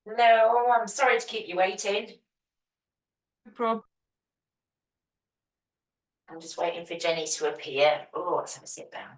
No, I'm sorry to keep you waiting. No problem. I'm just waiting for Jenny to appear. Oh, let's have a sit down.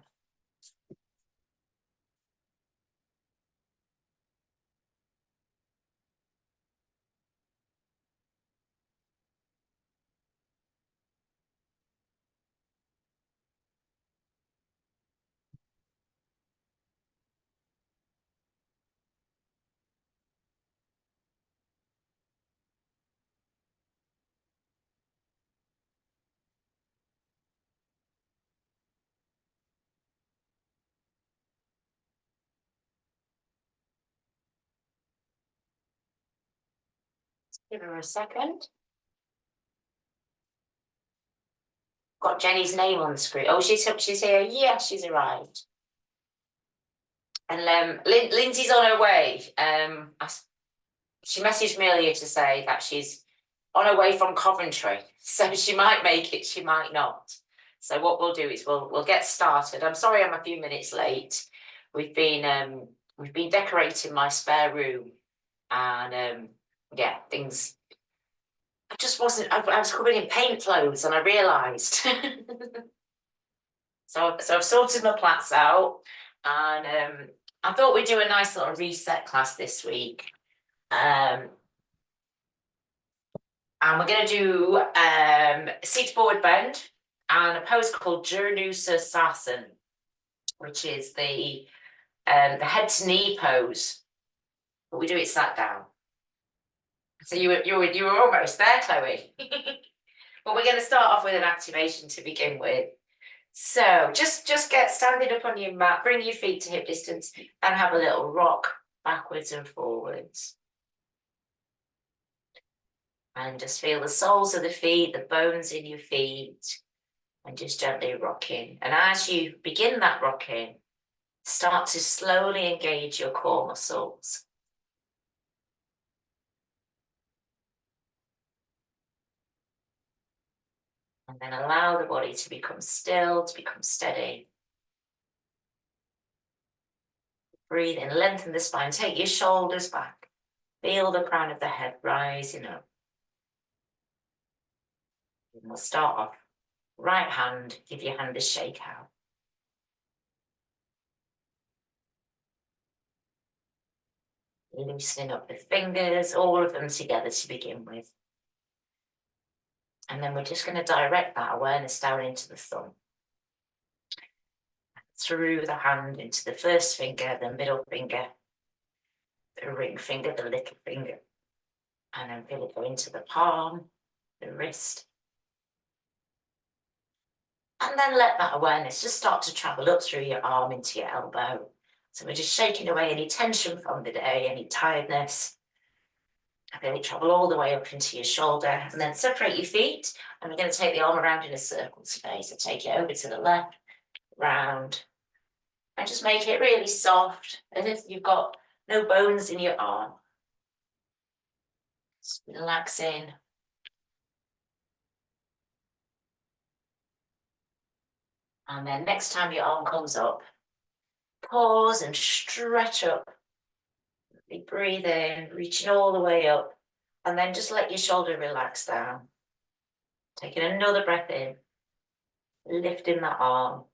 Give her a second. Got Jenny's name on the screen. Oh, she's here. Yeah, she's arrived. And Lindsay's on her way. She messaged me earlier to say that she's on her way from Coventry, so she might make it, she might not. So what we'll do is we'll get started. I'm sorry I'm a few minutes late. We've been decorating my spare room, and yeah, things. I just wasn't. I was covered in paint clothes, and I realised. So I've sorted my plats out, and I thought we'd do a nice little reset class this week. And we're going to do seat forward bend and a pose called Janu Sirsasana, which is the head to knee pose, but we do it sat down. So you were almost there, Chloe. But we're going to start off with an activation to begin with. So just get standing up on your mat, bring your feet to hip distance, and have a little rock backwards and forwards. And just feel the soles of the feet, the bones in your feet, and just gently rocking. And as you begin that rocking, start to slowly engage your core muscles. And then allow the body to become still, to become steady. Breathe in, lengthen the spine, take your shoulders back. Feel the crown of the head rising up. And we'll start off. Right hand, give your hand a shake out. Loosening up the fingers, all of them together to begin with. And then we're just going to direct that awareness down into the thumb. Through the hand into the first finger, the middle finger, the ring finger, the little finger. And then feel it go into the palm, the wrist. And then let that awareness just start to travel up through your arm into your elbow. So we're just shaking away any tension from the day, any tiredness. And then travel all the way up into your shoulder, and then separate your feet. And we're going to take the arm around in a circle today. So take it over to the left, round, and just make it really soft, as if you've got no bones in your arm. Just relaxing. And then next time your arm comes up, pause and stretch up. Breathe in, reaching all the way up, and then just let your shoulder relax down. Taking another breath in, lifting that arm,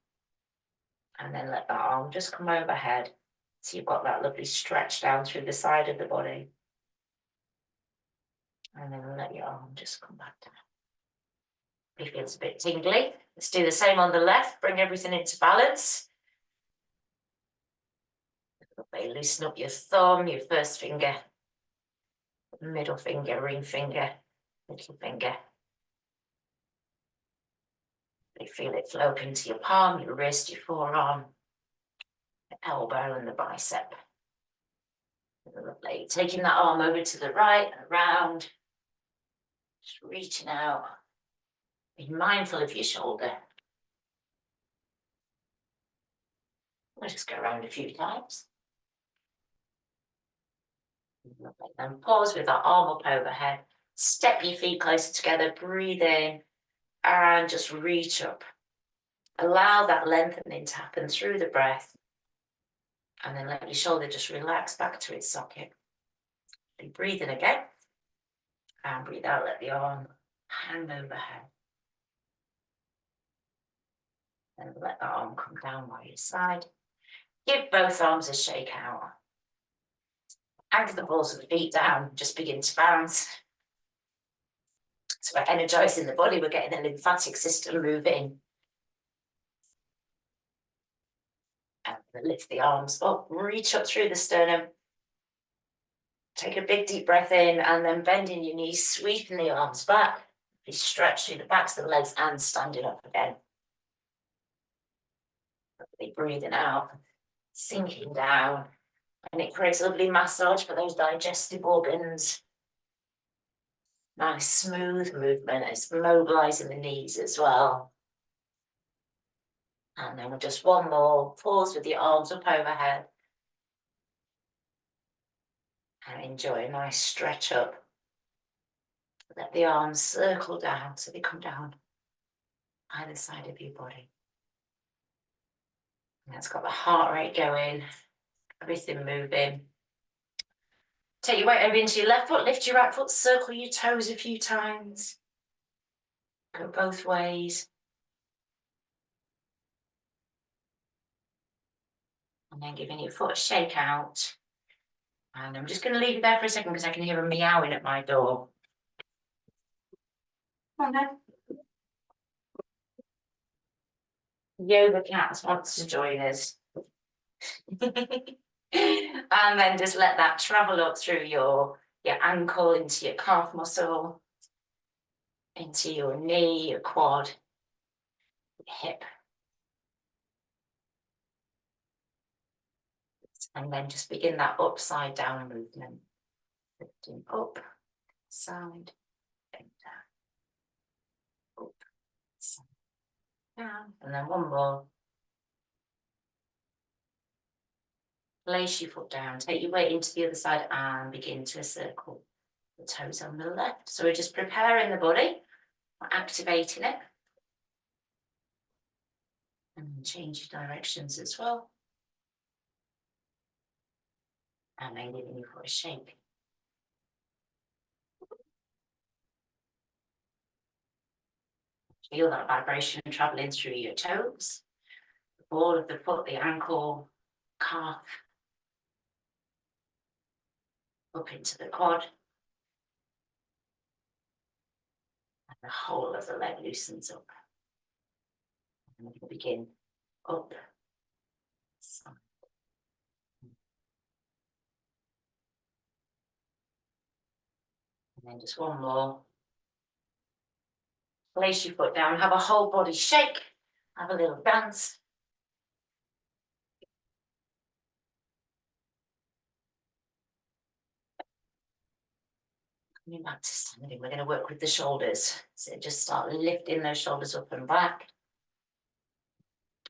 and then let that arm just come overhead. So you've got that lovely stretch down through the side of the body. And then let your arm just come back down. If it feels a bit tingly, let's do the same on the left. Bring everything into balance. Loosen up your thumb, your first finger, middle finger, ring finger, little finger. You feel it flow up into your palm, your wrist, your forearm, the elbow and the bicep. Lovely. Taking that arm over to the right and around. Just reaching out. Be mindful of your shoulder. We'll just go around a few times. Lovely. Then pause with that arm up overhead. Step your feet closer together. Breathe in and just reach up. Allow that lengthening to happen through the breath. And then let your shoulder just relax back to its socket. Keep breathing again. And breathe out, let the arm hang overhead. And let the arm come down by your side. Give both arms a shake out. Anchor the balls of the feet down, just begin to bounce. So we're energizing the body, we're getting the lymphatic system moving. And lift the arms up, reach up through the sternum. Take a big deep breath in and then bending your knees, sweeping the arms back. You stretch through the backs of the legs and standing up again. Breathing out, sinking down. And it creates a lovely massage for those digestive organs. Nice smooth movement. It's mobilizing the knees as well. And then just one more. Pause with your arms up overhead. And enjoy a nice stretch up. Let the arms circle down so they come down either side of your body. And that's got the heart rate going, everything moving. Take your weight over into your left foot, lift your right foot, circle your toes a few times. Go both ways. And then giving your foot a shake out. And I'm just going to leave it there for a second because I can hear a meowing at my door. Come on then. Yoga Cats wants to join us. And then just let that travel up through your ankle, into your calf muscle, into your knee, your quad, your hip. And then just begin that upside down movement. Lifting up, side, and down. Up, side, down. And then one more. Place your foot down, take your weight into the other side and begin to circle the toes on the left. So we're just preparing the body, we're activating it. And change your directions as well. And then giving your foot a shake. Feel that vibration traveling through your toes, the ball of the foot, the ankle, calf, up into the quad. And the whole of the leg loosens up. And we begin up, side. And then just one more. Place your foot down, have a whole body shake, have a little dance. Coming back to standing, we're going to work with the shoulders. So just start lifting those shoulders up and back.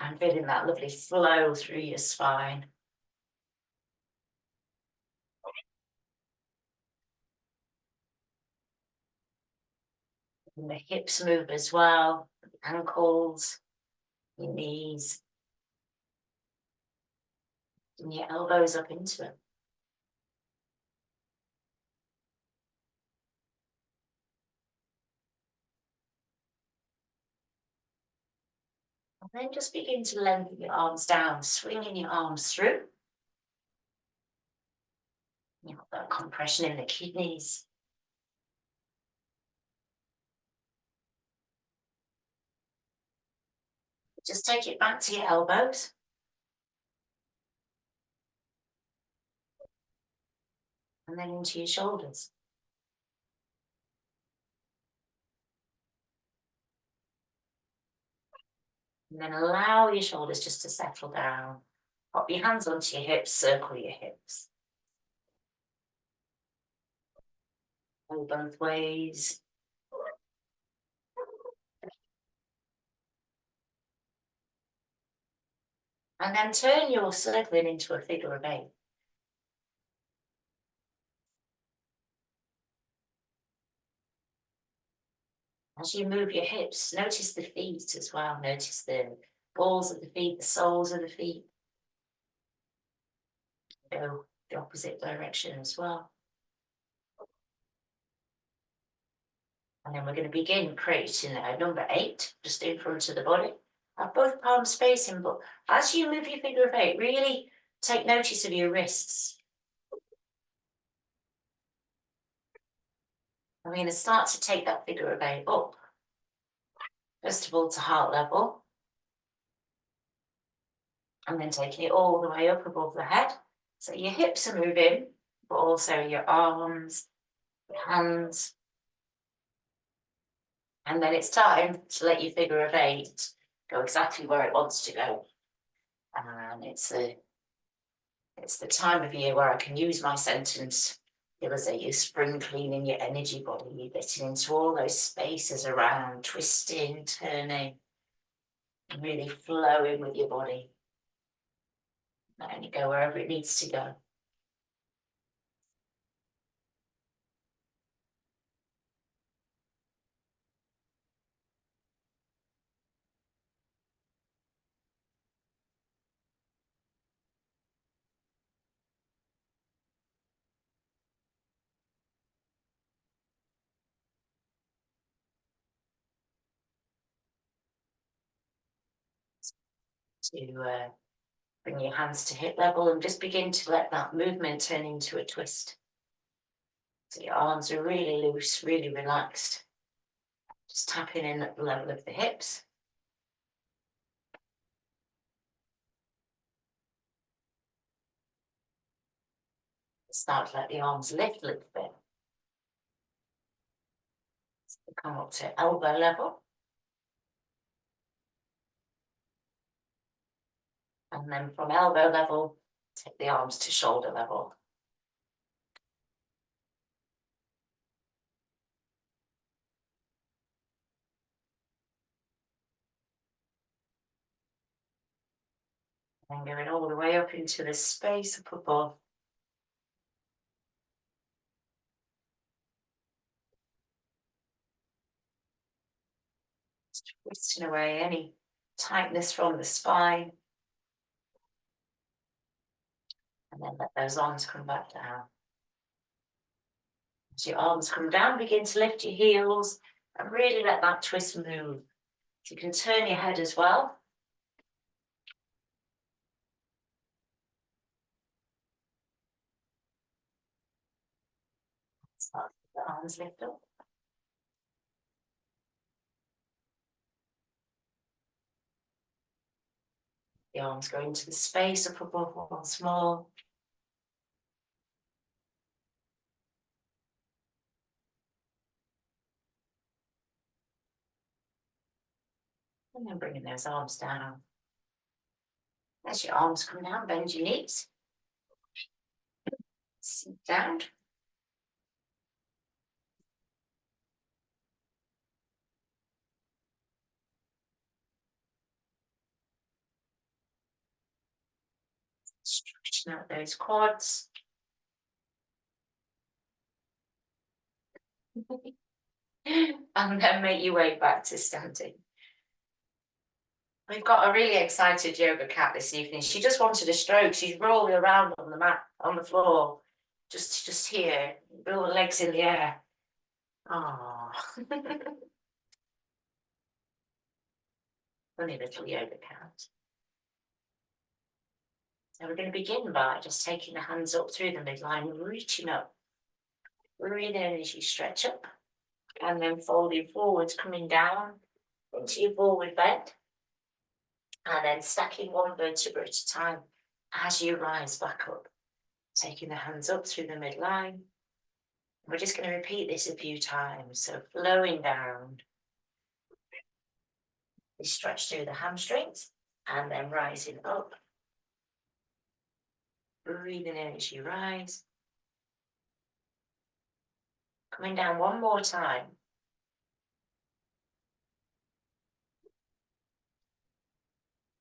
And feeling that lovely flow through your spine. And the hips move as well, the ankles, your knees, and your elbows up into it. And then just begin to lengthen your arms down, swinging your arms through. You've got that compression in the kidneys. Just take it back to your elbows. And then into your shoulders. And then allow your shoulders just to settle down. Pop your hands onto your hips, circle your hips. Go both ways. And then turn your circling into a figure of 8. As you move your hips, notice the feet as well. Notice the balls of the feet, the soles of the feet. Go the opposite direction as well. And then we're going to begin creating a number 8, just in front of the body. Have both palms facing, but as you move your figure of 8, really take notice of your wrists. I'm going to start to take that figure of 8 up. First of all, to heart level. And then taking it all the way up above the head. So your hips are moving, but also your arms, your hands. And then it's time to let your figure of 8 go exactly where it wants to go. And it's the time of year where I can use my sentence. It was you're spring cleaning your energy body, you're getting into all those spaces around, twisting, turning, and really flowing with your body. Letting it go wherever it needs to go. To bring your hands to hip level and just begin to let that movement turn into a twist. So your arms are really loose, really relaxed. Just tapping in at the level of the hips. Start to let the arms lift a little bit. So come up to elbow level. And then from elbow level, take the arms to shoulder level. And going all the way up into the space up above. Just twisting away any tightness from the spine. And then let those arms come back down. As your arms come down, begin to lift your heels and really let that twist move. So you can turn your head as well. Start with the arms lift up. The arms go into the space up above once more. And then bringing those arms down. As your arms come down, bend your knees. Sit down. Stretching out those quads. And then make your way back to standing. We've got a really excited yoga cat this evening. She just wanted a stroke. She's rolling around on the mat, on the floor, just here, with all the legs in the air. Oh, funny little yoga cat. So we're going to begin by just taking the hands up through the midline, reaching up. Breathe in as you stretch up, and then folding forwards, coming down into your forward bend. And then stacking one vertebra at a time as you rise back up. Taking the hands up through the midline. We're just going to repeat this a few times. So flowing down. We stretch through the hamstrings and then rising up. Breathing in as you rise. Coming down one more time.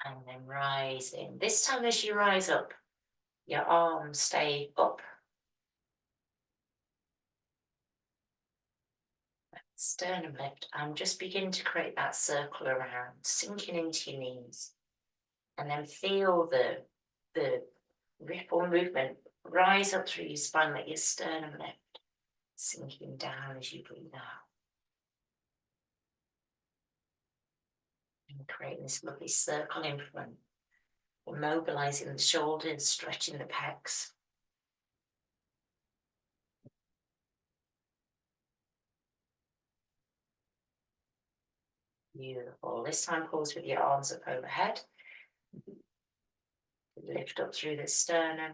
And then rising. This time as you rise up, your arms stay up. Sternum lift, and just begin to create that circle around, sinking into your knees. And then feel the ripple movement rise up through your spine, let your sternum lift, sinking down as you breathe out. And creating this lovely circle in front. We're mobilizing the shoulders, stretching the pecs. Beautiful. This time pause with your arms up overhead. Lift up through the sternum.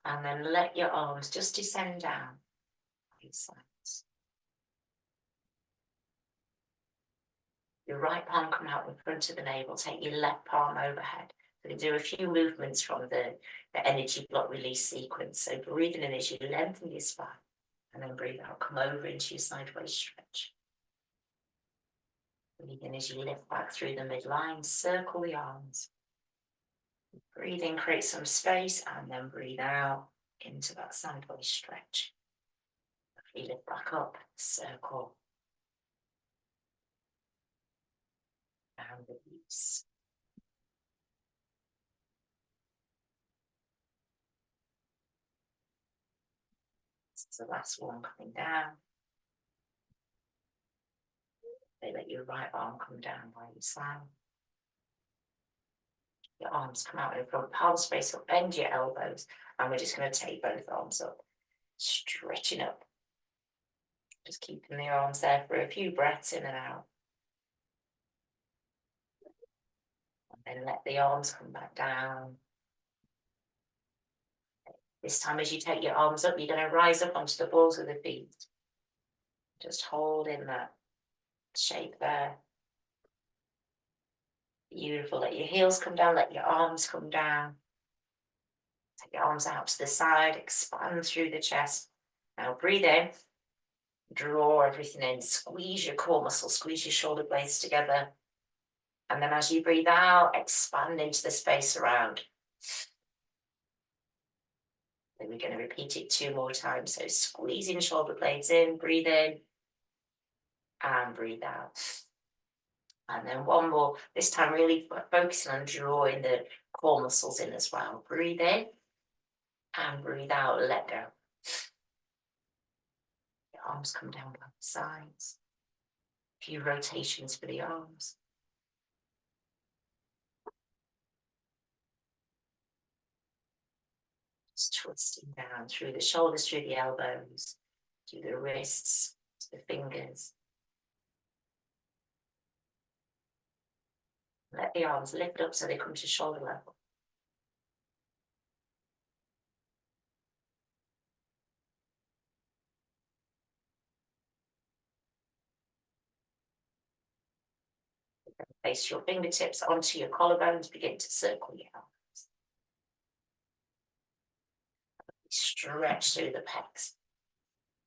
And then let your arms just descend down. These sides. Your right palm come out in front of the navel. Take your left palm overhead. So do a few movements from the energy block release sequence. So breathing in as you lengthen your spine. And then breathe out. Come over into your sideways stretch. Breathe in as you lift back through the midline. Circle the arms. Breathe in, create some space. And then breathe out into that sideways stretch. Lift back up. Circle. And release. This is the last one coming down. They let your right arm come down by your side. Your arms come out in front, palm space up, bend your elbows, and we're just going to take both arms up, stretching up. Just keeping the arms there for a few breaths in and out. And then let the arms come back down. This time as you take your arms up, you're going to rise up onto the balls of the feet. Just hold in that shape there. Beautiful. Let your heels come down, let your arms come down. Take your arms out to the side, expand through the chest. Now breathe in, draw everything in, squeeze your core muscles, squeeze your shoulder blades together. And then as you breathe out, expand into the space around. Then we're going to repeat it 2 more times. So squeezing shoulder blades in, breathe in, and breathe out. And then one more, this time really focusing on drawing the core muscles in as well. Breathe in, and breathe out, let go. The arms come down by the sides. A few rotations for the arms. Just twisting down through the shoulders, through the elbows, through the wrists, to the fingers. Let the arms lift up so they come to shoulder level. Place your fingertips onto your collarbones, begin to circle your elbows. Stretch through the pecs,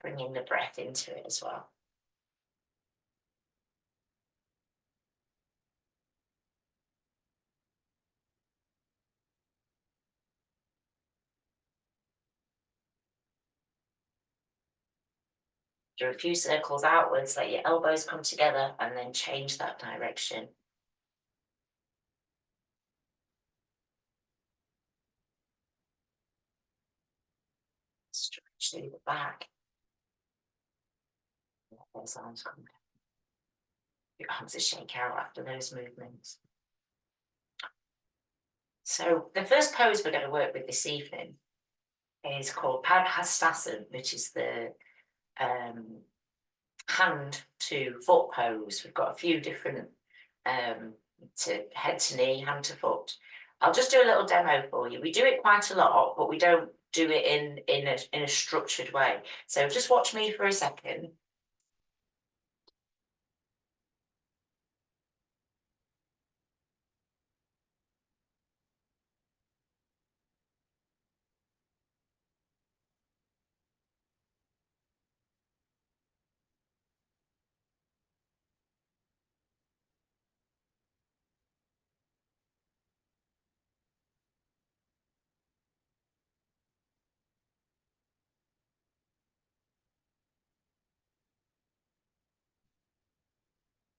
bringing the breath into it as well. Do a few circles outwards, let your elbows come together and then change that direction. Stretch through the back. Let those arms come down. Your arms will shake out after those movements. So the first pose we're going to work with this evening is called Padhastasana, which is the hand to foot pose. We've got a few different to head to knee, hand to foot. I'll just do a little demo for you. We do it quite a lot, but we don't do it in a structured way. So just watch me for a second.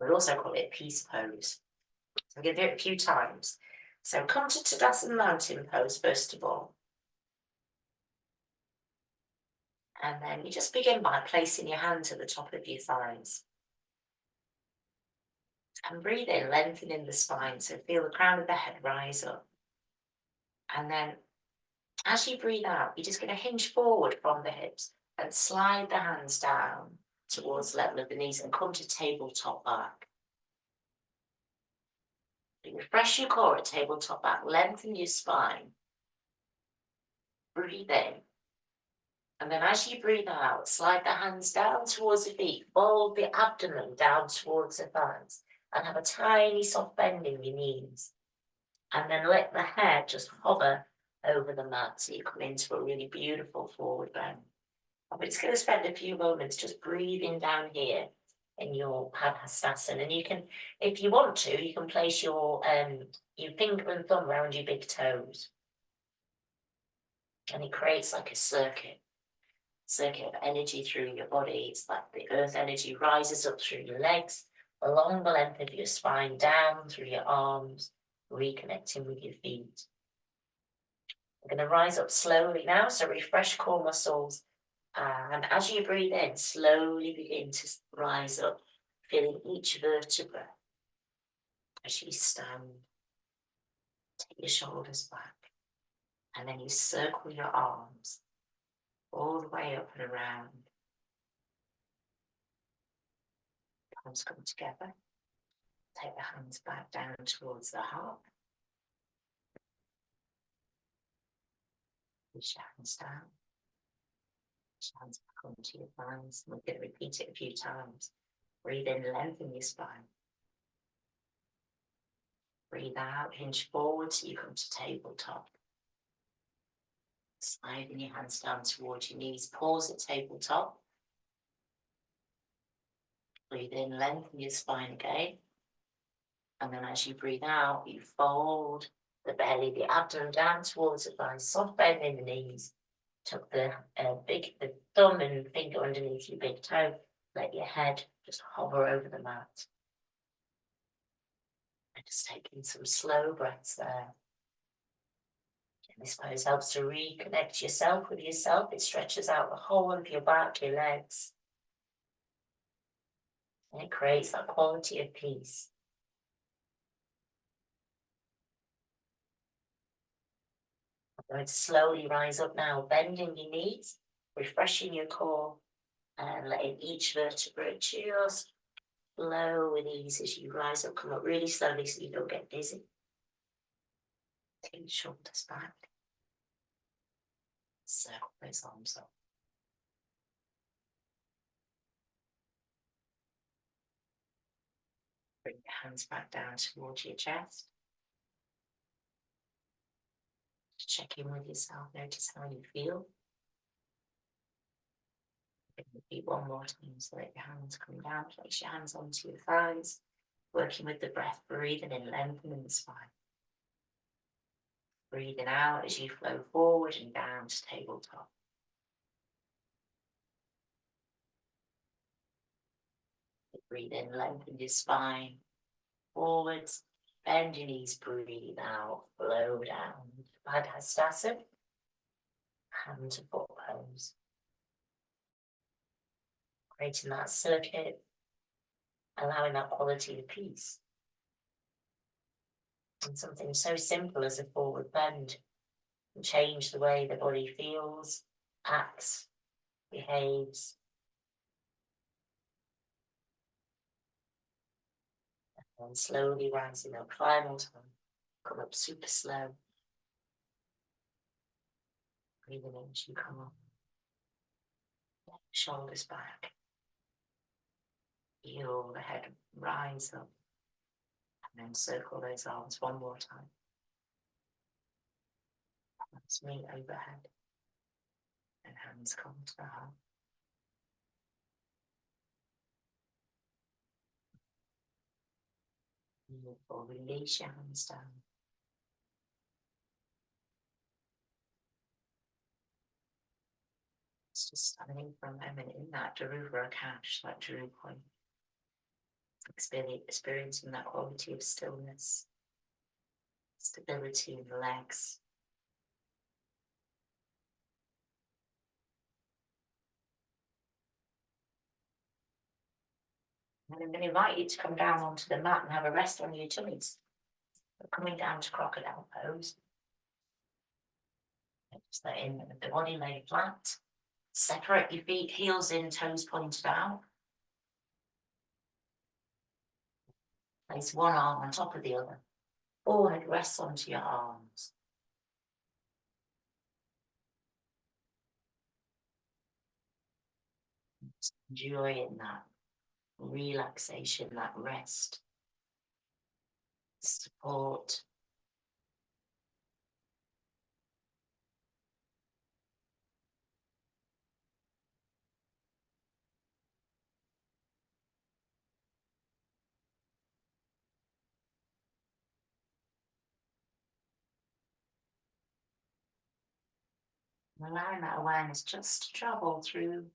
We also call it peace pose. So we're going to do it a few times. So come to Tadasana Mountain pose first of all. And then you just begin by placing your hands at the top of your thighs. And breathe in, lengthening the spine. So feel the crown of the head rise up. And then as you breathe out, you're just going to hinge forward from the hips and slide the hands down towards the level of the knees and come to tabletop back. Refresh your core at tabletop back, lengthen your spine. Breathe in. And then as you breathe out, slide the hands down towards the feet, fold the abdomen down towards the thighs, and have a tiny soft bend in your knees. And then let the head just hover over the mat so you come into a really beautiful forward bend. We're just going to spend a few moments just breathing down here in your Padhastasana. And you can, if you want to, you can place your finger and thumb around your big toes. And it creates like a circuit of energy through your body. It's like the earth energy rises up through your legs, along the length of your spine, down through your arms, reconnecting with your feet. We're going to rise up slowly now, so refresh core muscles. And as you breathe in, slowly begin to rise up, feeling each vertebra as you stand. Take your shoulders back, and then you circle your arms all the way up and around. Palms come together. Take the hands back down towards the heart. Push your hands down. Push your hands back onto your thighs. We're going to repeat it a few times. Breathe in, lengthen your spine. Breathe out, hinge forward so you come to tabletop. Sliding your hands down towards your knees. Pause at tabletop. Breathe in, lengthen your spine again. And then as you breathe out, you fold the belly, the abdomen down towards the thighs, soft bend in the knees. Tuck the thumb and finger underneath your big toe. Let your head just hover over the mat. And just taking some slow breaths there. And this pose helps to reconnect yourself with yourself. It stretches out the whole of your back, your legs. And it creates that quality of peace. I'm going to slowly rise up now, bending your knees, refreshing your core, and letting each vertebra just flow with ease as you rise up. Come up really slowly so you don't get dizzy. Take your shoulders back. Circle those arms up. Bring your hands back down towards your chest. Check in with yourself. Notice how you feel. Repeat one more time. So let your hands come down. Place your hands onto your thighs. Working with the breath. Breathing in, lengthening the spine. Breathing out as you flow forward and down to tabletop. Breathe in, lengthen your spine. Forwards, bend your knees, breathe out, flow down. Padhastasana, hand to foot pose. Creating that circuit, allowing that quality of peace. And something so simple as a forward bend can change the way the body feels, acts, behaves. And slowly rising up, final time. Come up super slow. Breathing in as you come up. Shoulders back. Feel the head rise up. And then circle those arms one more time. Let's meet overhead. And hands come to the heart. Beautiful. Release your hands down. It's just standing for a moment in that Dhruva Akash, that Dhruva point. Experiencing that quality of stillness, stability in the legs. And I'm going to invite you to come down onto the mat and have a rest on your tummies. We're coming down to crocodile pose. Just letting the body lay flat. Separate your feet, heels in, toes pointed out. Place one arm on top of the other. Forehead rests onto your arms. Just enjoying that relaxation, that rest, support. Allowing that awareness just to travel through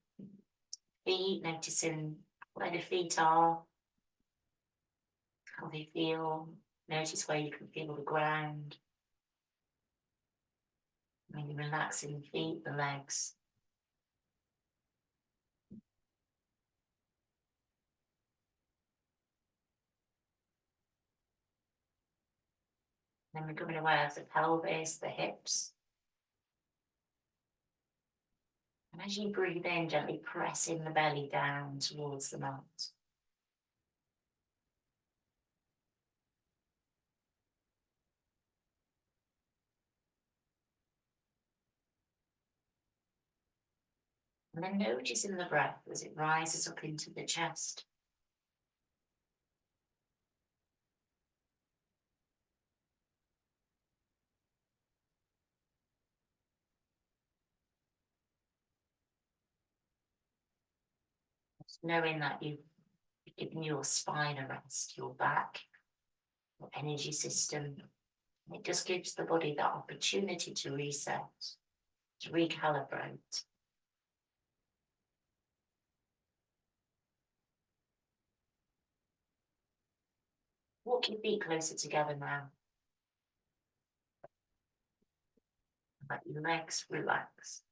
feet, noticing where the feet are, how they feel. Notice where you can feel the ground. Maybe relaxing the feet, the legs. Then we're becoming aware of the pelvis, the hips. And as you breathe in, gently pressing the belly down towards the mat. And then noticing the breath as it rises up into the chest. Just knowing that you've given your spine a rest, your back, your energy system. It just gives the body that opportunity to reset, to recalibrate. Walk your feet closer together now. Let your legs relax.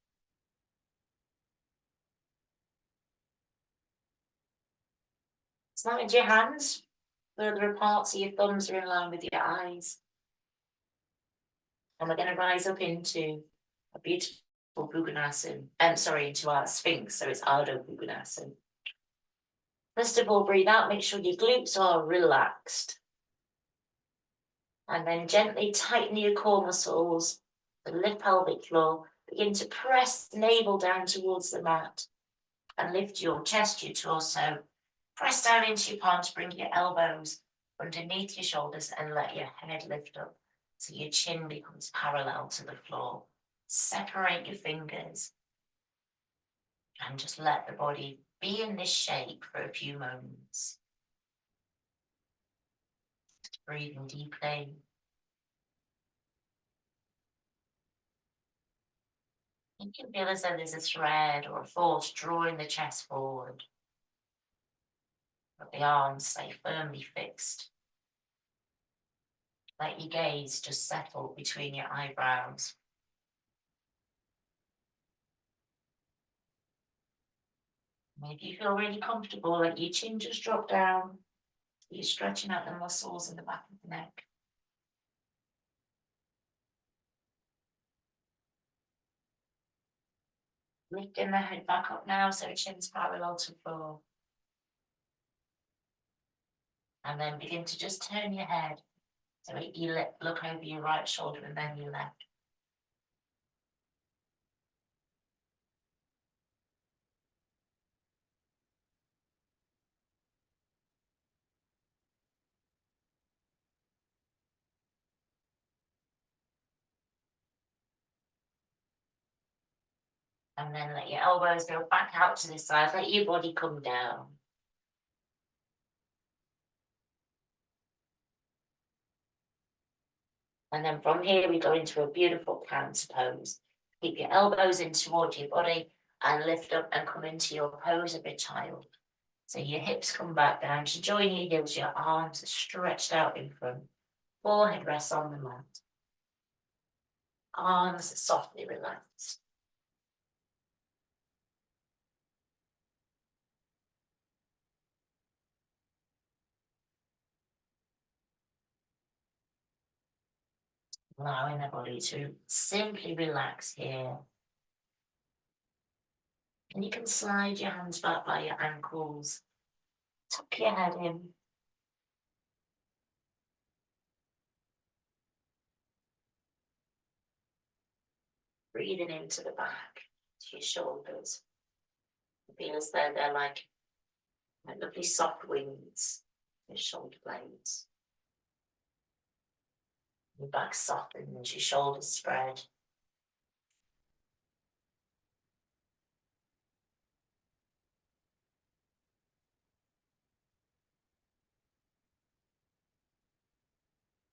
Slide your hands further apart so your thumbs are in line with your eyes. And we're going to rise up into a beautiful Bhujanasana. Into our Sphinx, so it's Ardha Bhujanasana. First of all, breathe out, make sure your glutes are relaxed. And then gently tighten your core muscles, the lift pelvic floor. Begin to press the navel down towards the mat and lift your chest, your torso. Press down into your palms, bring your elbows underneath your shoulders and let your head lift up so your chin becomes parallel to the floor. Separate your fingers and just let the body be in this shape for a few moments. Just breathing deeply. You can feel as though there's a thread or a force drawing the chest forward. But the arms stay firmly fixed. Let your gaze just settle between your eyebrows. And if you feel really comfortable, let your chin just drop down. You're stretching out the muscles in the back of the neck. Lifting the head back up now so chin's parallel to the floor. And then begin to just turn your head. So you look over your right shoulder and then your left. And then let your elbows go back out to the side. Let your body come down. And then from here, we go into a beautiful cancer pose. Keep your elbows in towards your body and lift up and come into your pose of a child. So your hips come back down to join your heels, your arms are stretched out in front. Forehead rests on the mat. Arms are softly relaxed. allowing the body to simply relax here. And you can slide your hands back by your ankles, tuck your head in. Breathing into the back, to your shoulders. Feel as though they're like lovely soft wings, your shoulder blades. Your back softens, your shoulders spread.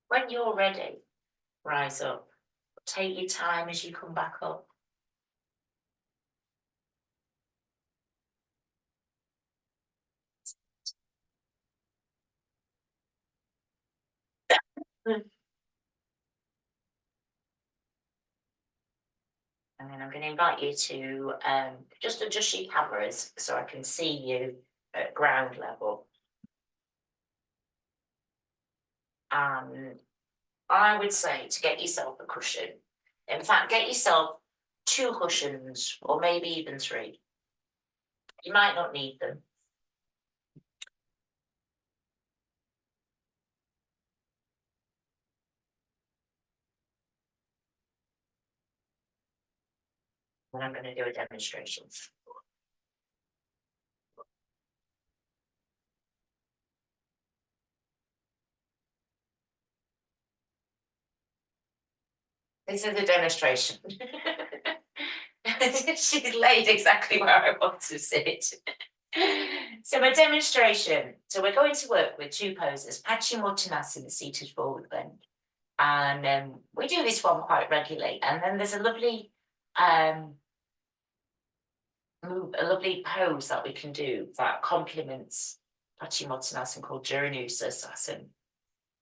When you're ready, rise up. Take your time as you come back up. And then I'm going to invite you to just adjust your cameras so I can see you at ground level. And I would say to get yourself a cushion. In fact, get yourself 2 cushions or maybe even 3. You might not need them. And I'm going to do a demonstration. This is a demonstration. She's laid exactly where I want to sit. So my demonstration. So we're going to work with 2 poses, Paschimottanasana, seated forward bend. And we do this one quite regularly. And then there's a lovely pose that we can do that complements Paschimottanasana called Janusarsasana,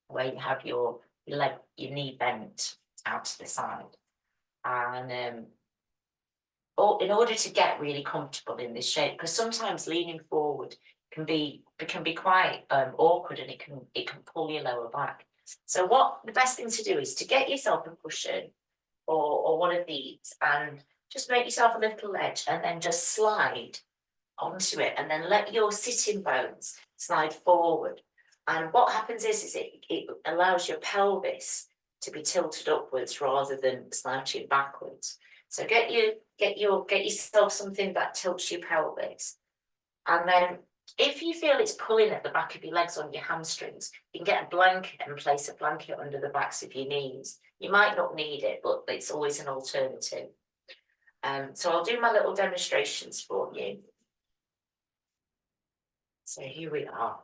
where you have your leg, your knee bent out to the side. And in order to get really comfortable in this shape, because sometimes leaning forward can be quite awkward, and it can pull your lower back. So what the best thing to do is to get yourself a cushion or one of these, and just make yourself a little ledge, and then just slide onto it, and then let your sitting bones slide forward. And what happens is it allows your pelvis to be tilted upwards rather than slouching backwards. So get yourself something that tilts your pelvis. And then if you feel it's pulling at the back of your legs on your hamstrings, you can get a blanket and place a blanket under the backs of your knees. You might not need it, but it's always an alternative. So I'll do my little demonstrations for you. So here we are.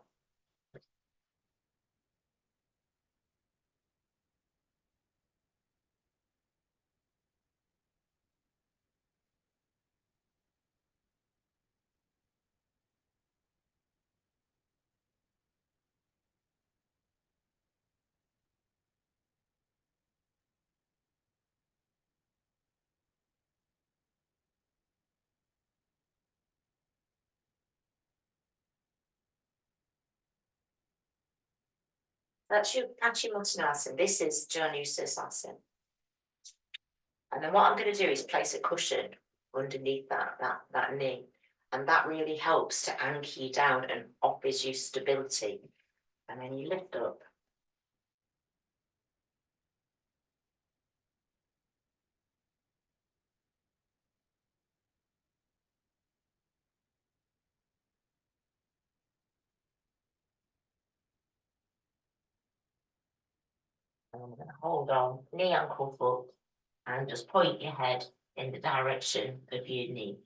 That's your Paschimottanasana. This is Janusarsasana. And then what I'm going to do is place a cushion underneath that knee. And that really helps to anchor you down and offers you stability. And then you lift up. And I'm going to hold on, knee, ankle, foot, and just point your head in the direction of your knee.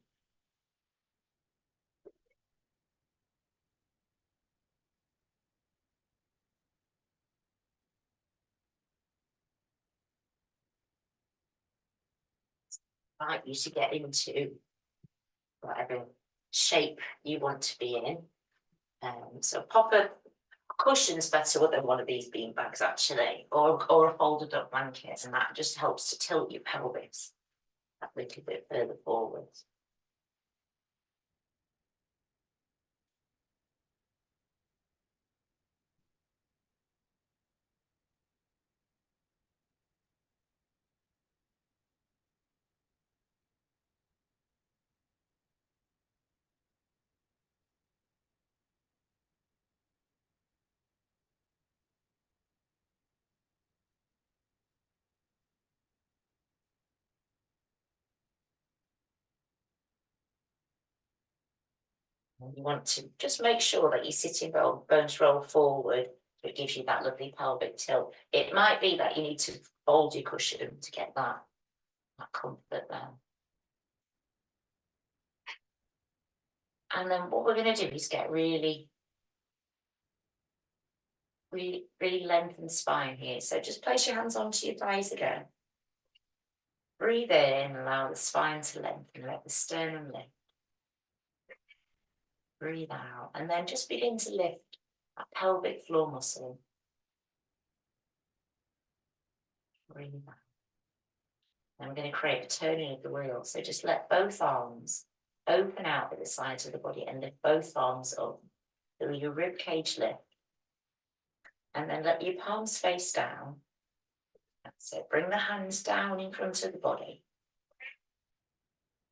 Right, you should get into whatever shape you want to be in. So pop a cushion's better than one of these bean bags actually, or a folded up blanket, and that just helps to tilt your pelvis a little bit further forwards. And you want to just make sure that your sitting bones roll forward. It gives you that lovely pelvic tilt. It might be that you need to fold your cushion to get that comfort there. And then what we're going to do is get really lengthened spine here. So just place your hands onto your thighs again. Breathe in, allow the spine to lengthen, let the sternum lift. Breathe out, and then just begin to lift that pelvic floor muscle. Breathe out. Then we're going to create a turning of the wheel. So just let both arms open out at the sides of the body and lift both arms up. Feel your rib cage lift. And then let your palms face down. That's it. Bring the hands down in front of the body.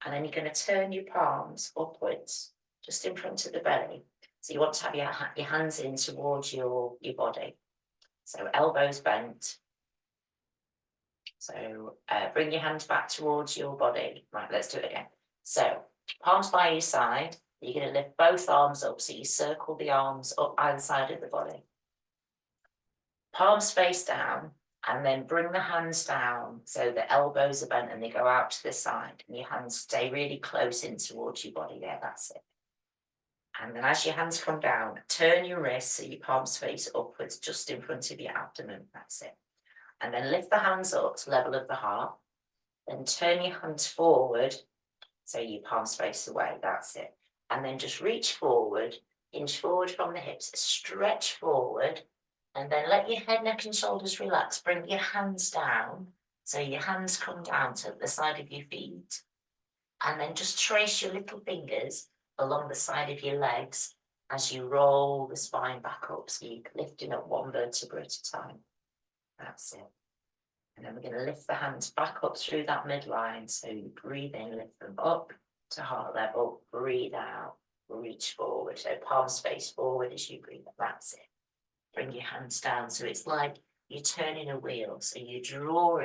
And then you're going to turn your palms upwards, just in front of the belly. So you want to have your hands in towards your body. So elbows bent. So bring your hands back towards your body. Right, let's do it again. So palms by your side. You're going to lift both arms up. So you circle the arms up either side of the body. Palms face down. And then bring the hands down so the elbows are bent and they go out to the side. And your hands stay really close in towards your body there. That's it. And then as your hands come down, turn your wrists so your palms face upwards just in front of your abdomen. That's it. And then lift the hands up to level of the heart. Then turn your hands forward so your palms face away. That's it. And then just reach forward, inch forward from the hips, stretch forward. And then let your head, neck and shoulders relax. Bring your hands down. So your hands come down to the side of your feet. And then just trace your little fingers along the side of your legs as you roll the spine back up. So you're lifting up one vertebra at a time. That's it. And then we're going to lift the hands back up through that midline. So you breathe in, lift them up to heart level. Breathe out, reach forward. So palms face forward as you breathe. That's it. Bring your hands down. So it's like you're turning a wheel. So you draw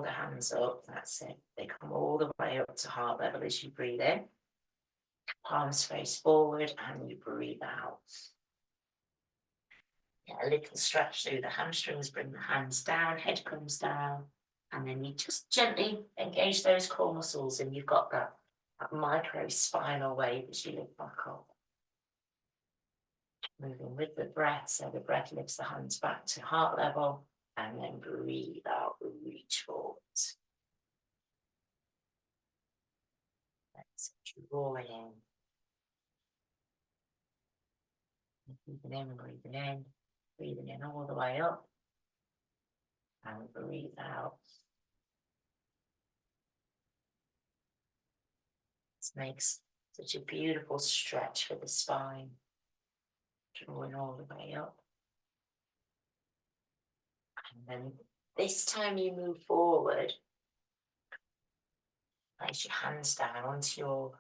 the hands up. That's it. They come all the way up to heart level as you breathe in. Palms face forward and you breathe out. Get a little stretch through the hamstrings. Bring the hands down. Head comes down. And then you just gently engage those core muscles and you've got that micro spinal wave as you lift back up. Moving with the breath, so the breath lifts the hands back to heart level, and then breathe out, reach forwards. Let's draw it in. Breathing in all the way up, and breathe out. This makes such a beautiful stretch for the spine. Drawing all the way up. And then this time you move forward. Place your hands down onto your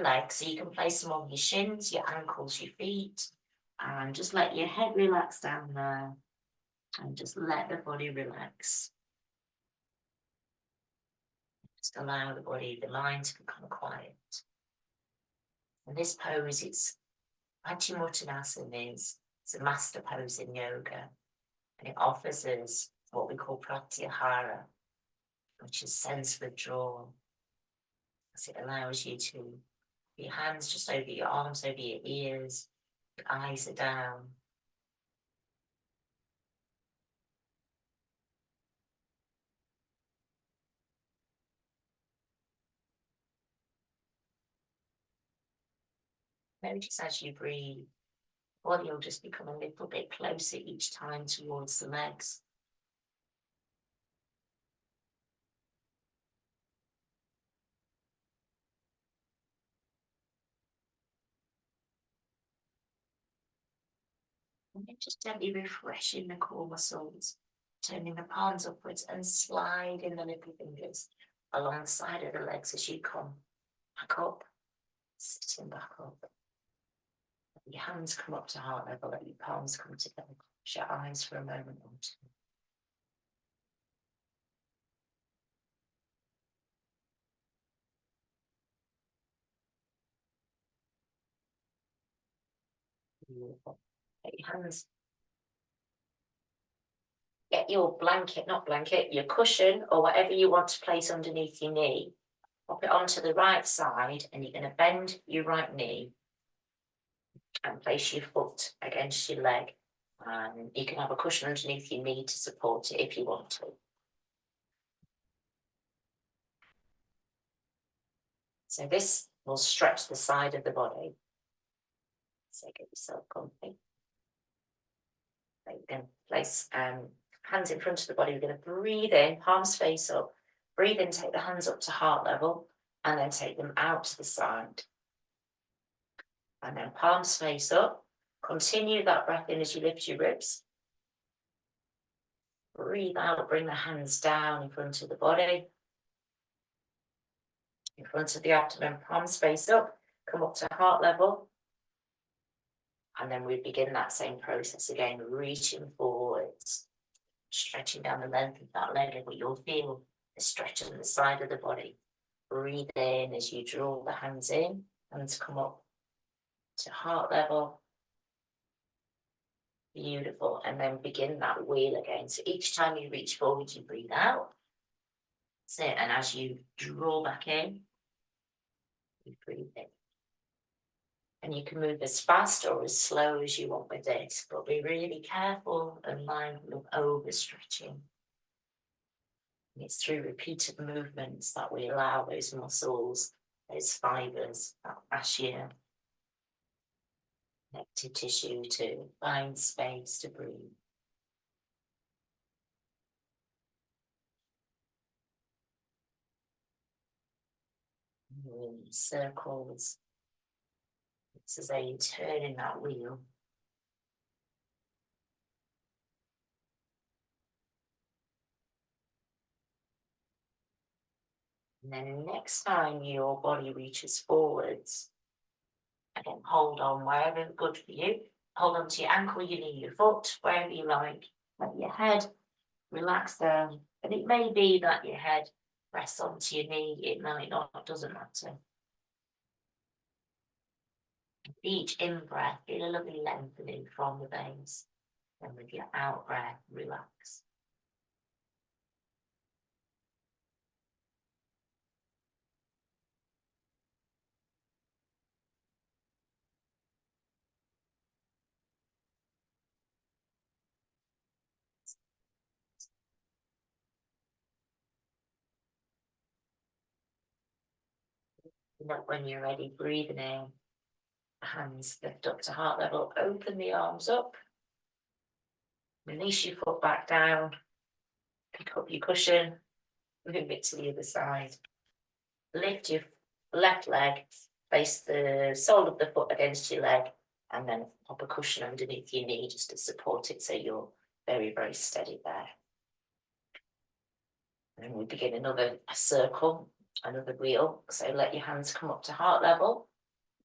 legs. So you can place them on your shins, your ankles, your feet. And just let your head relax down there. And just let the body relax. Just allow the body, the mind to become quiet. And this pose, it's Paschimottanasana it's a master pose in yoga. And it offers us what we call pratyahara, which is sense withdrawal. As it allows you to, your hands just over your arms, over your ears, your eyes are down. Notice as you breathe, body will just become a little bit closer each time towards the legs. And then just gently refreshing the core muscles, turning the palms upwards and sliding the little fingers along the side of the legs as you come back up, sitting back up. Let your hands come up to heart level, let your palms come together. Close your eyes for a moment or two. Beautiful. Get your hands. Get your blanket, not blanket, your cushion or whatever you want to place underneath your knee. Pop it onto the right side and you're going to bend your right knee and place your foot against your leg. And you can have a cushion underneath your knee to support it if you want to. So this will stretch the side of the body. So get yourself comfy. There you go. Place hands in front of the body. We're going to breathe in, palms face up. Breathe in, take the hands up to heart level, and then take them out to the side. And then palms face up. Continue that breath in as you lift your ribs. Breathe out, bring the hands down in front of the body. In front of the abdomen, palms face up. Come up to heart level. And then we begin that same process again, reaching forwards, stretching down the length of that leg, but you'll feel the stretch on the side of the body. Breathe in as you draw the hands in, hands come up to heart level. Beautiful. And then begin that wheel again. So each time you reach forward, you breathe out. That's it. And as you draw back in, you breathe in. And you can move as fast or as slow as you want with this, but be really careful and mindful of overstretching. It's through repeated movements that we allow those muscles, those fibres, that fascia, connective tissue to find space to breathe. Circles. It's as though you turn in that wheel. And then next time your body reaches forwards, again, hold on wherever good for you. Hold on to your ankle, your knee, your foot, wherever you like. Let your head relax down. And it may be that your head rests onto your knee, it might not, it doesn't matter. Each in-breath, feel a lovely lengthening from the base. And with your out-breath, relax. And when you're ready, breathing in, hands lift up to heart level, open the arms up, release your foot back down, pick up your cushion, move it to the other side. Lift your left leg, place the sole of the foot against your leg, and then pop a cushion underneath your knee just to support it so you're very, very steady there. And we begin another circle, another wheel. So let your hands come up to heart level.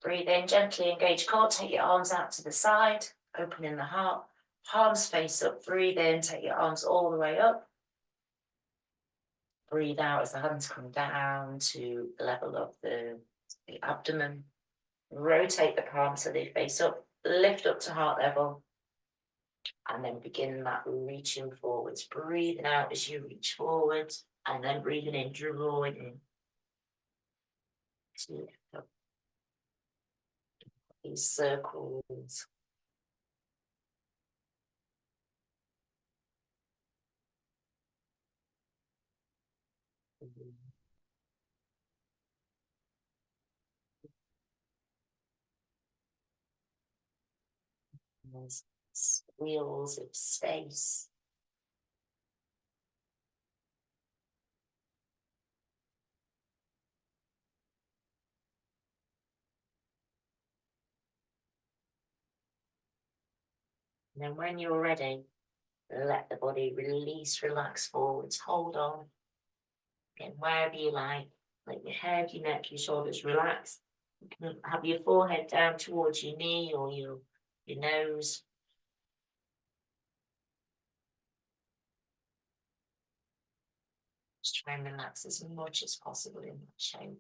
Breathe in, gently engage core, take your arms out to the side, opening the heart, palms face up, breathe in, take your arms all the way up. Breathe out as the hands come down to the level of the abdomen. Rotate the palms so they face up, lift up to heart level, and then begin that reaching forwards. Breathing out as you reach forward, and then breathing in, drawing in. To lift up. These circles. Those wheels of space. And then when you're ready, let the body release, relax forwards, hold on. And wherever you like, let your head, your neck, your shoulders relax. You can have your forehead down towards your knee or your nose. Just try and relax as much as possible in that shape.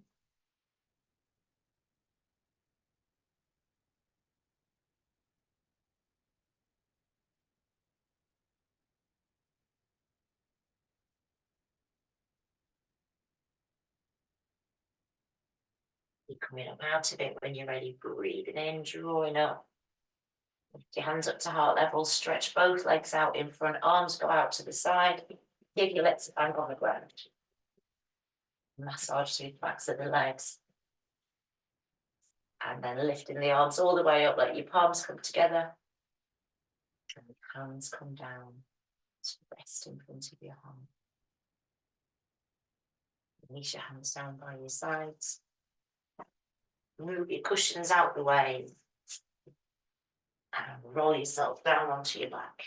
You're coming up out of it when you're ready, breathing in, drawing up. Lift your hands up to heart level, stretch both legs out in front, arms go out to the side, give your legs a bang on the ground. Massage through the backs of the legs. And then lifting the arms all the way up, let your palms come together. And the hands come down to rest in front of your heart. Release your hands down by your sides. Move your cushions out the way. And roll yourself down onto your back.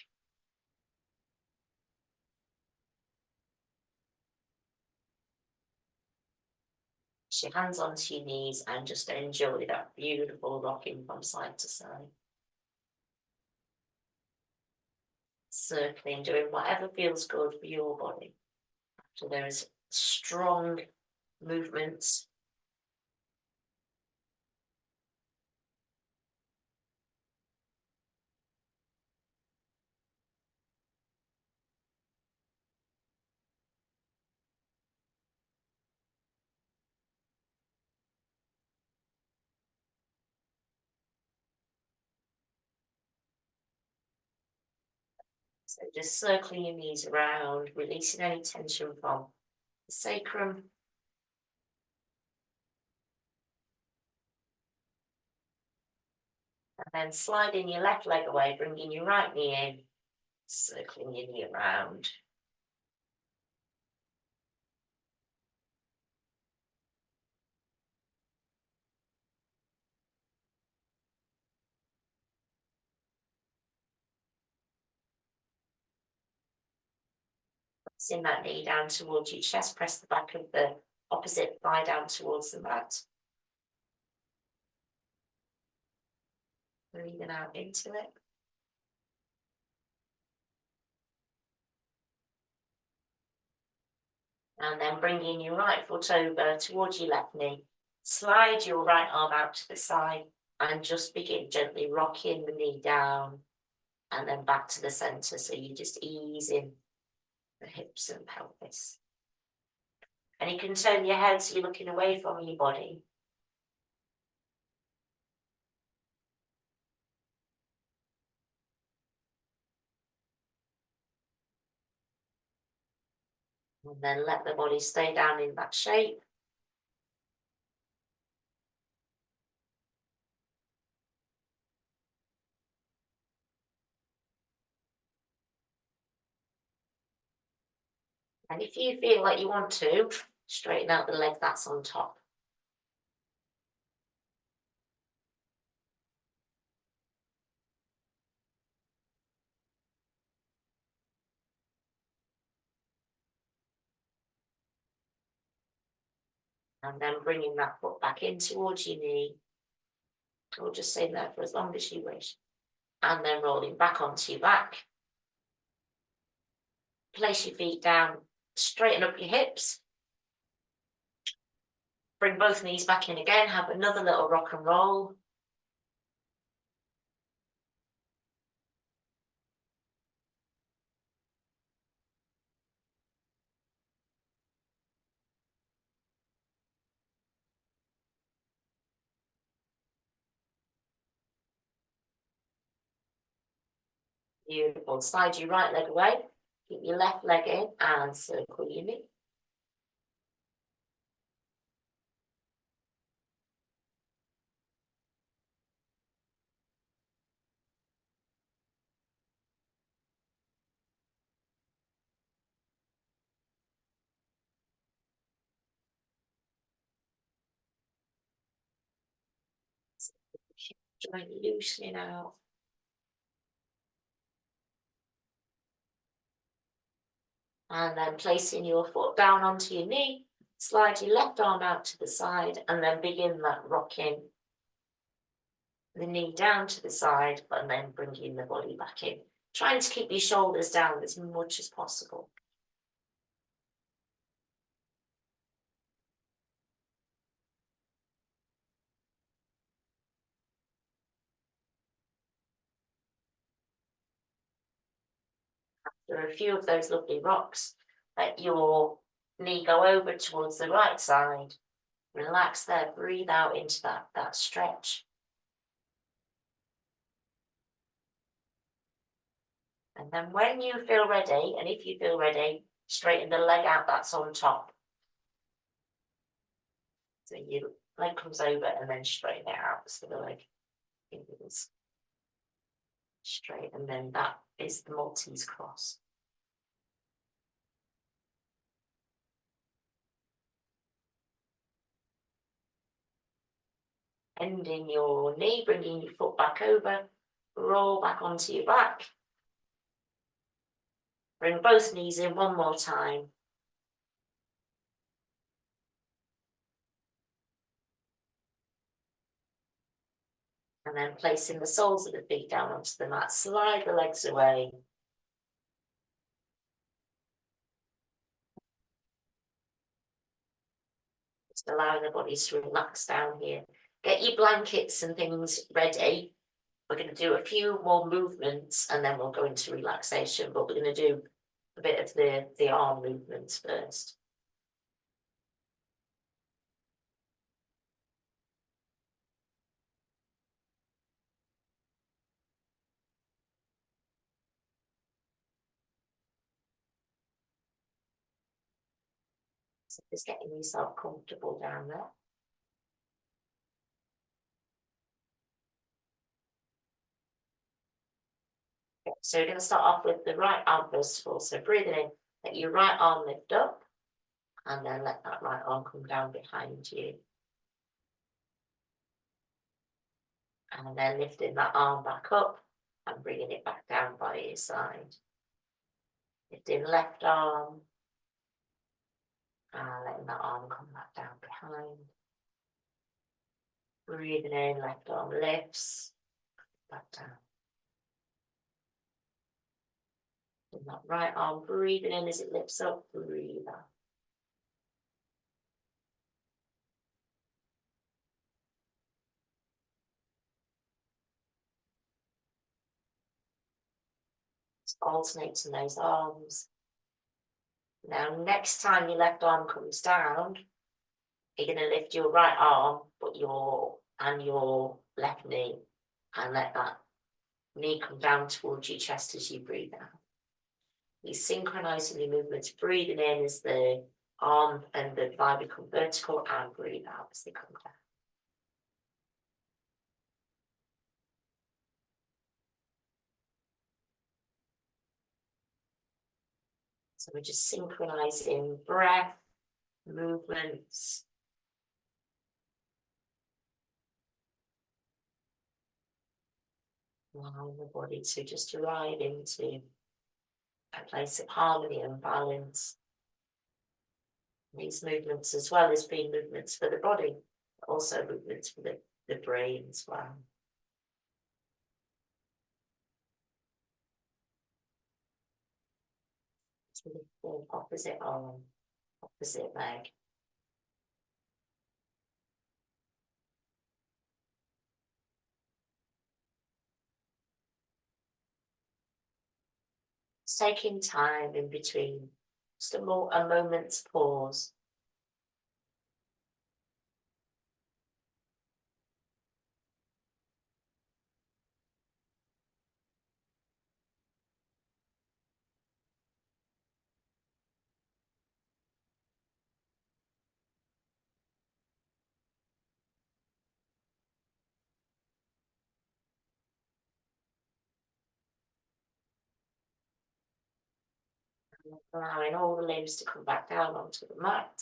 Place your hands onto your knees and just enjoy that beautiful rocking from side to side. Circling, doing whatever feels good for your body. So there is strong movements. So just circling your knees around, releasing any tension from the sacrum. And then sliding your left leg away, bringing your right knee in, circling your knee around. Pressing that knee down towards your chest, press the back of the opposite thigh down towards the mat. Breathing out into it. And then bringing your right foot over towards your left knee. Slide your right arm out to the side and just begin gently rocking the knee down and then back to the center. So you just ease in the hips and pelvis. And you can turn your head so you're looking away from your body. And then let the body stay down in that shape. And if you feel like you want to, straighten out the leg that's on top. And then bringing that foot back in towards your knee. Or just stay there for as long as you wish. And then rolling back onto your back. Place your feet down, straighten up your hips. Bring both knees back in again, have another little rock and roll. Beautiful. Slide your right leg away. Keep your left leg in and circle your knee. Joint loosening out. And then placing your foot down onto your knee. Slide your left arm out to the side and then begin that rocking. The knee down to the side and then bringing the body back in. Trying to keep your shoulders down as much as possible. After a few of those lovely rocks, let your knee go over towards the right side Relax there, breathe out into that stretch. And then when you feel ready, and if you feel ready, straighten the leg out that's on top. So your leg comes over and then straighten it out. So the leg is straight, and then that is the Maltese cross. Ending your knee, bringing your foot back over, roll back onto your back. Bring both knees in one more time. And then placing the soles of the feet down onto the mat, slide the legs away. Just allowing the body to relax down here. Get your blankets and things ready. We're going to do a few more movements and then we'll go into relaxation, but we're going to do a bit of the arm movements first. So just getting yourself comfortable down there. Okay, so we're going to start off with the right arm first of all. So breathing in, let your right arm lift up and then let that right arm come down behind you. And then lifting that arm back up and bringing it back down by your side. Lifting left arm and letting that arm come back down behind. Breathing in, left arm lifts, back down. And that right arm breathing in as it lifts up, breathe out. Just alternating those arms. Now, next time your left arm comes down, you're going to lift your right arm, but your left knee, and let that knee come down towards your chest as you breathe out. You're synchronizing your movements, breathing in as the arm and the thigh become vertical, and breathe out as they come down. So we're just synchronizing breath, movements. Allowing the body to just arrive into a place of harmony and balance. These movements, as well as being movements for the body, also movements for the brain as well. So the opposite arm, opposite leg. It's taking time in between, just a moment's pause. Allowing all the limbs to come back down onto the mat.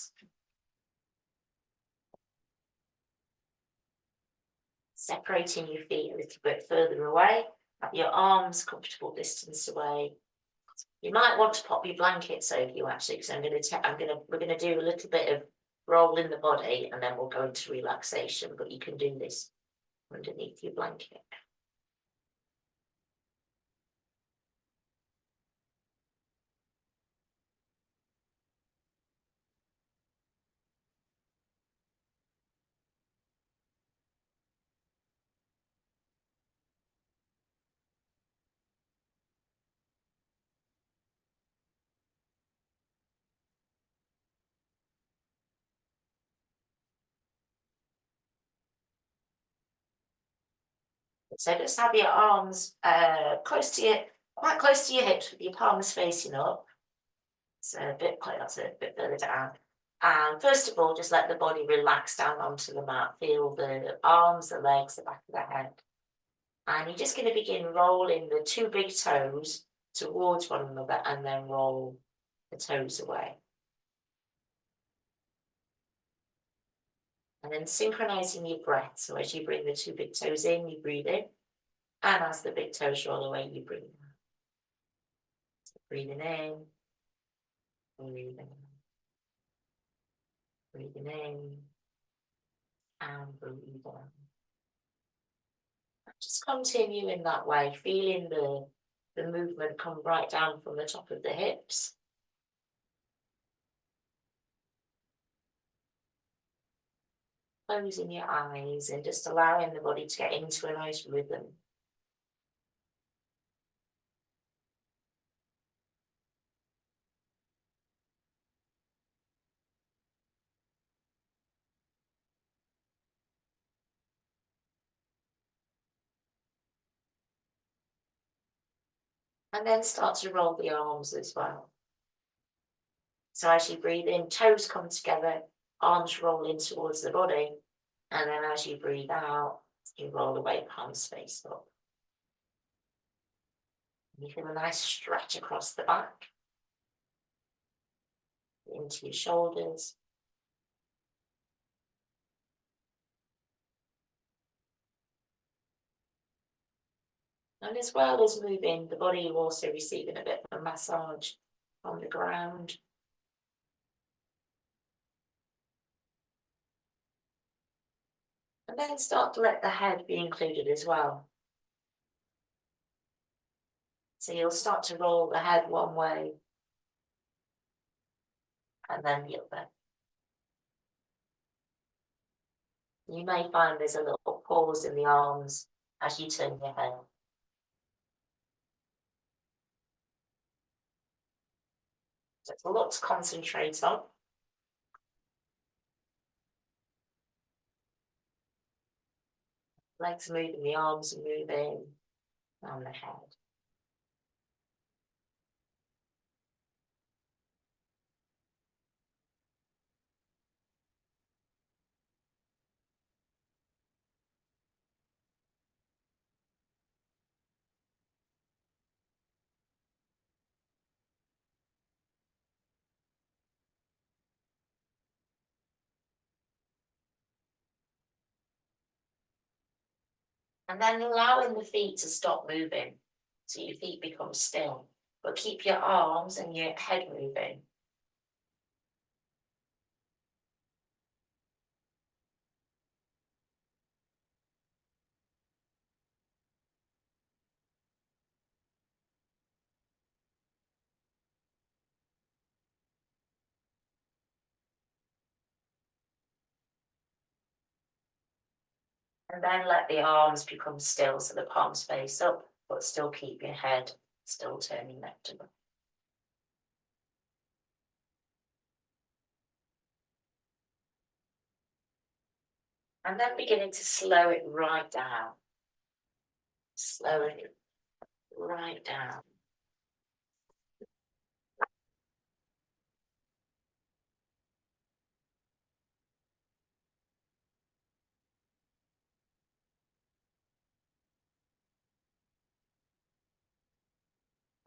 Separating your feet a little bit further away, have your arms comfortable distance away. You might want to pop your blankets over you actually, because we're gonna do a little bit of roll in the body and then we'll go into relaxation, but you can do this underneath your blanket. So just have your arms close to your, quite close to your hips with your palms facing up. So a bit quite, that's a bit further down. And first of all, just let the body relax down onto the mat. Feel the arms, the legs, the back of the head. And you're just going to begin rolling the two big toes towards one another and then roll the toes away. And then synchronizing your breath. So as you bring the two big toes in, you breathe in. And as the big toes roll away, you breathe out. So breathing in, breathing out. Breathing in and breathing out. Just continue in that way, feeling the movement come right down from the top of the hips. Closing your eyes and just allowing the body to get into a nice rhythm. And then start to roll the arms as well. So as you breathe in, toes come together, arms roll in towards the body. And then as you breathe out, you roll away, palms face up. You feel a nice stretch across the back, into your shoulders. And as well as moving, the body you're also receiving a bit of a massage on the ground. And then start to let the head be included as well. So you'll start to roll the head one way and then the other. You may find there's a little pause in the arms as you turn your head. So it's a lot to concentrate on. Legs moving, the arms moving, and the head. And then allowing the feet to stop moving. So your feet become still. But keep your arms and your head moving. And then let the arms become still, so the palms face up, but still keep your head still turning left to right. And then beginning to slow it right down. Slow it right down.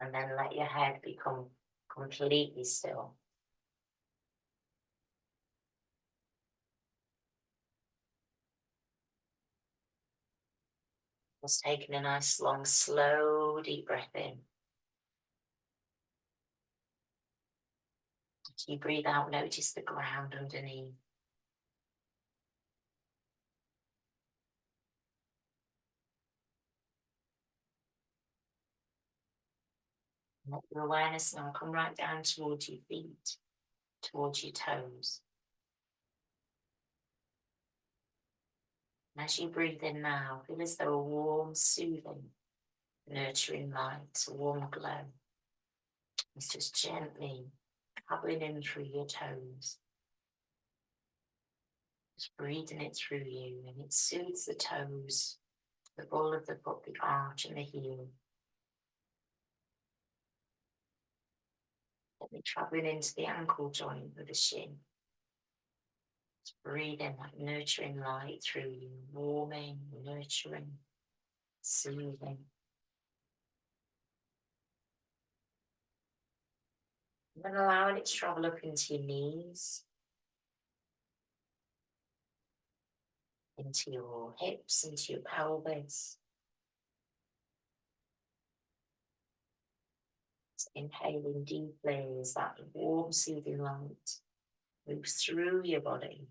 And then let your head become completely still. Just taking a nice, long, slow, deep breath in. As you breathe out, notice the ground underneath. Let your awareness now come right down towards your feet, towards your toes. And as you breathe in now, feel as though a warm, soothing, nurturing light, a warm glow. It's just gently traveling in through your toes. Just breathing it through you, and it soothes the toes The ball of the foot, the arch and the heel. Let me traveling into the ankle joint with the shin. Just breathe in that nurturing light through you, warming, nurturing, soothing. And then allowing it to travel up into your knees, into your hips, into your pelvis. Just inhaling deeply as that warm, soothing light moves through your body.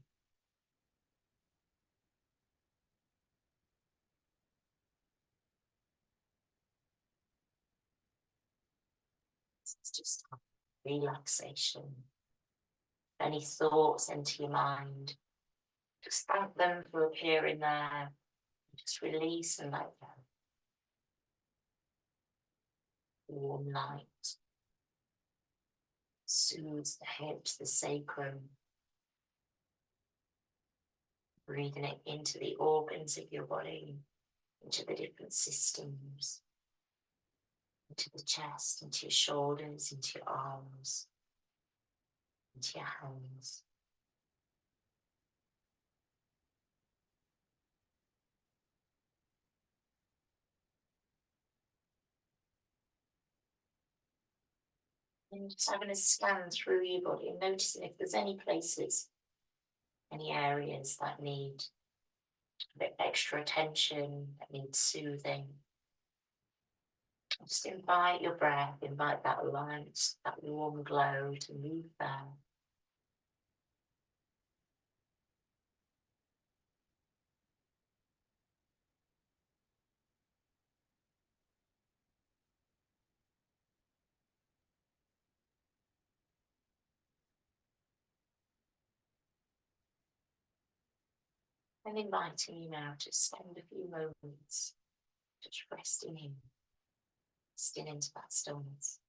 It's just relaxation. Any thoughts into your mind, just thank them for appearing there. Just release and let go. Warm light soothes the hips, the sacrum. Breathing it into the organs of your body, into the different systems, into the chest, into your shoulders, into your arms, into your hands. And just having a scan through your body and noticing if there's any places, any areas that need a bit extra attention, that need soothing. Just invite your breath, invite that light, that warm glow to move there. And inviting you now to spend a few moments just resting in, resting into that stillness.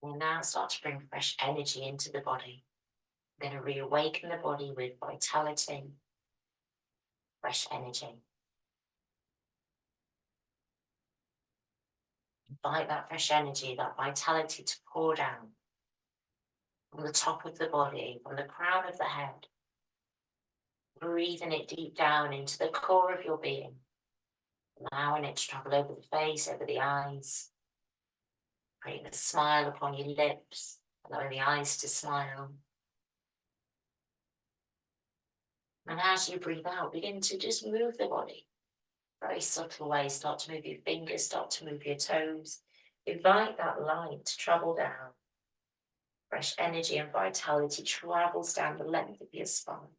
And now start to bring fresh energy into the body. I'm going to reawaken the body with vitality, fresh energy. Invite that fresh energy, that vitality to pour down from the top of the body, from the crown of the head. Breathing it deep down into the core of your being. Allowing it to travel over the face, over the eyes. Creating a smile upon your lips, allowing the eyes to smile. And as you breathe out, begin to just move the body. Very subtle ways. Start to move your fingers, start to move your toes. Invite that light to travel down. Fresh energy and vitality travels down the length of your spine.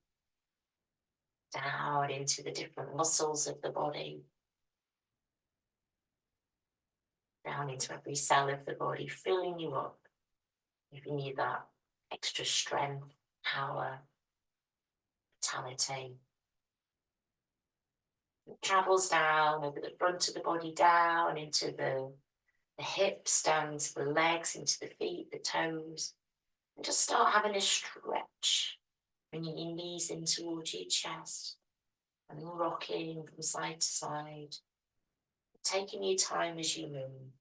Down into the different muscles of the body. Down into every cell of the body, filling you up. Giving you that extra strength, power, vitality. It travels down over the front of the body, down into the hips, down into the legs, into the feet, the toes. And just start having a stretch, bringing your knees in towards your chest and rocking from side to side, taking your time as you move.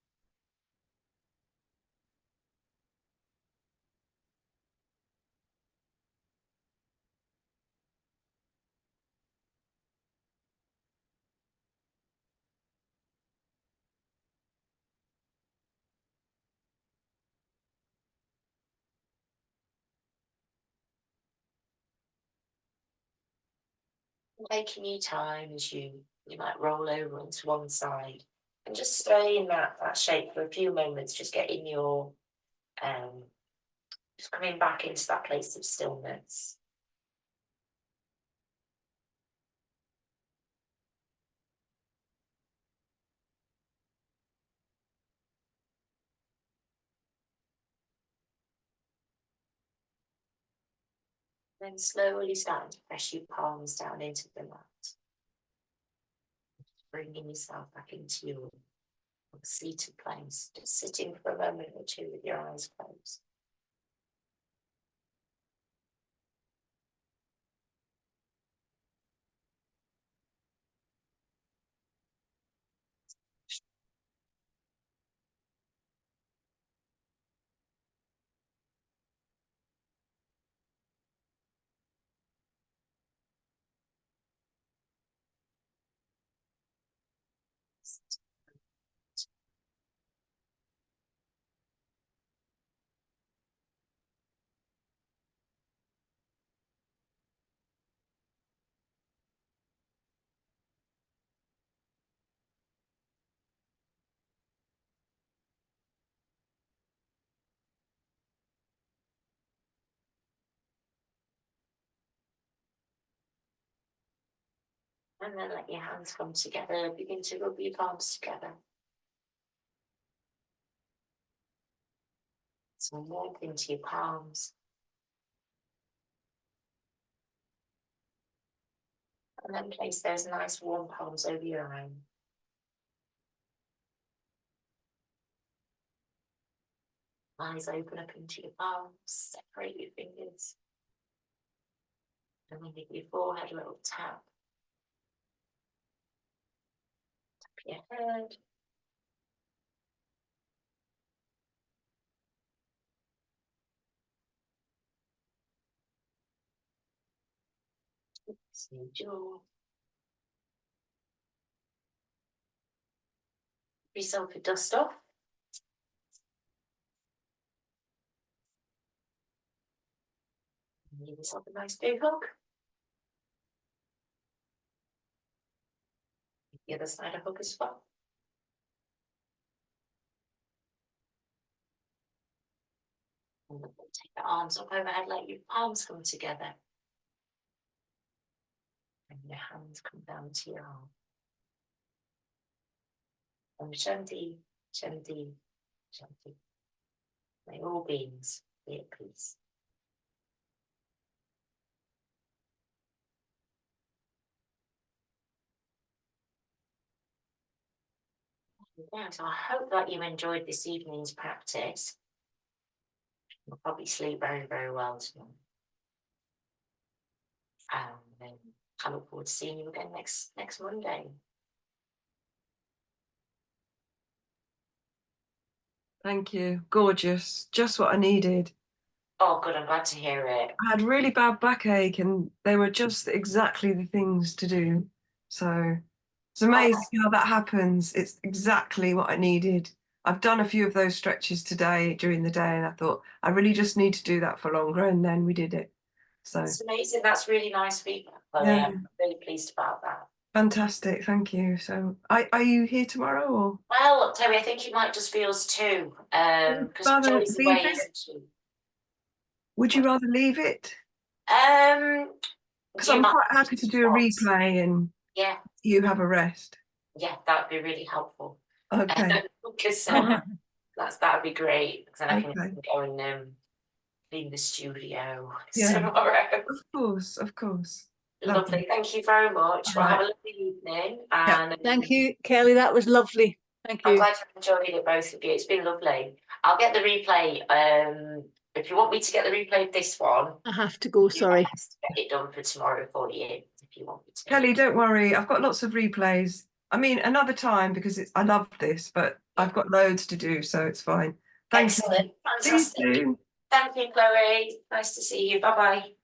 Taking your time as you might roll over onto one side and just stay in that shape for a few moments, just getting your, just coming back into that place of stillness. Then slowly starting to press your palms down into the mat. Bringing yourself back into your seated place, just sitting for a moment or two with your eyes closed. And then let your hands come together, begin to rub your palms together. Some warmth into your palms. And then place those nice warm palms over your eyes. Eyes open up into your palms, separate your fingers. And then give your forehead a little tap. Tap your head. See your jaw. Give yourself a dust off. And give yourself a nice big hug. Give the other side a hug as well. And then take the arms up overhead, let your palms come together. And your hands come down to your arm. And Shanti, Shanti, Shanti. May all beings be at peace. Yeah, so I hope that you enjoyed this evening's practice. You'll probably sleep very, very well tonight. And I look forward to seeing you again next Monday. Thank you. Gorgeous. Just what I needed. Oh, good. I'm glad to hear it. I had really bad backache and they were just exactly the things to do. So it's amazing how that happens. It's exactly what I needed. I've done a few of those stretches today during the day, and I thought I really just need to do that for longer, and then we did it. So It's amazing. That's really nice feedback, Chloe. yeah, I'm really pleased about that. fantastic. Thank you. So, are you here tomorrow, or Well, Chloe, I think it might just be us two, because rather Joey's leave away, it? isn't she? Would you rather leave it? Um, Because do you I'm mind? quite happy to do a replay, and Yeah, you have a rest. yeah, that'd be really helpful. Okay. Because that'd be great. Because then I can Okay. go and clean the studio Yeah. tomorrow. Of course. Of course. Lovely. Thank you very much. Well, Right. have a lovely evening, and Thank you, Kelly. That was lovely. Thank I'm you. glad you enjoyed it, both of you. It's been lovely. I'll get the replay. If you want me to get the replay of this one, I have to go, do my sorry. best to get it done for tomorrow for you, if you want me to. Kelly, don't worry. I've got lots of replays. I mean, another time, because I love this, but I've got loads to do, so it's fine. Thank you. Excellent. See you Fantastic. soon. Thank you, Chloe. Nice to see you. Bye bye.